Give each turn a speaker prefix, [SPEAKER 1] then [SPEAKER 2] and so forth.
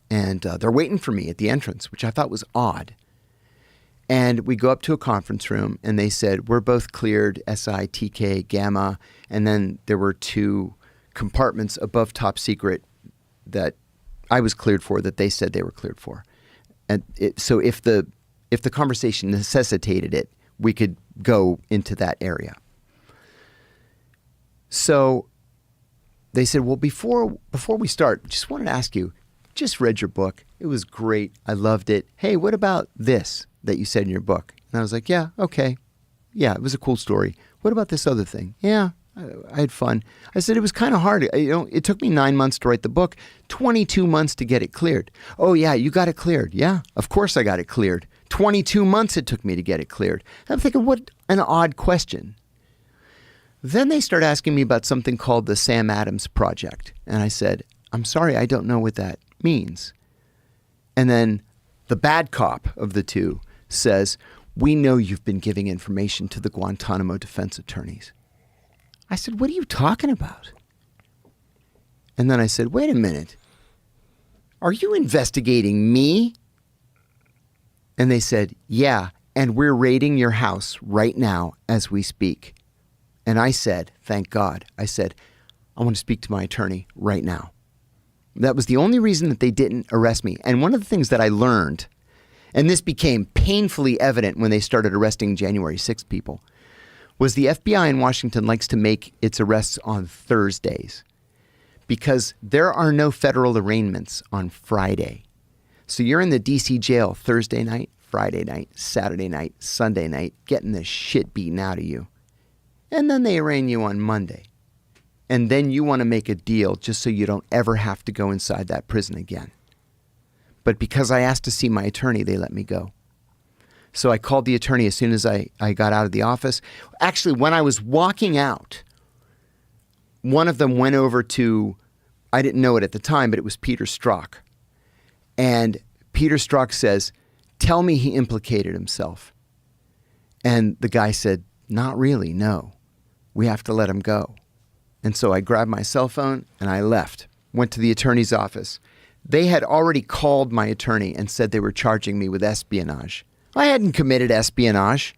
[SPEAKER 1] And they're waiting for me at the entrance, which I thought was odd. And we go up to a conference room, and they said, we're both cleared, SI, TK, Gamma. And then there were 2 compartments above top secret that I was cleared for that they said they were cleared for. And so if the conversation necessitated it, we could go into that area. So they said, well, before we start, just wanted to ask you, just read your book. It was great. I loved it. Hey, what about this that you said in your book? And I was like, yeah, okay. Yeah, it was a cool story. What about this other thing? Yeah, I had fun. I said, it was kind of hard. It took me 9 months to write the book, 22 months to get it cleared. Oh, yeah, you got it cleared. Yeah, of course I got it cleared. 22 months it took me to get it cleared. I'm thinking, what an odd question. Then they start asking me about something called the Sam Adams Project. And I said, I'm sorry, I don't know what that means. And then the bad cop of the 2 says, we know you've been giving information to the Guantanamo defense attorneys. I said, what are you talking about? And then I said, wait a minute. Are you investigating me? And they said, yeah, and we're raiding your house right now as we speak. And I said, thank God. I said, I want to speak to my attorney right now. That was the only reason that they didn't arrest me. And one of the things that I learned, and this became painfully evident when they started arresting January 6th people, was the FBI in Washington likes to make its arrests on Thursdays because there are no federal arraignments on Friday. So you're in the DC jail Thursday night, Friday night, Saturday night, Sunday night, getting the shit beaten out of you. And then they arraign you on Monday. And then you want to make a deal just so you don't ever have to go inside that prison again. But because I asked to see my attorney, they let me go. So I called the attorney as soon as I got out of the office. Actually, when I was walking out, one of them went over to, I didn't know it at the time, but it was Peter Strzok. And Peter Strzok says, tell me he implicated himself. And the guy said, not really, no. We have to let him go. And so I grabbed my cell phone and I left, went to the attorney's office. They had already called my attorney and said they were charging me with espionage. I hadn't committed espionage.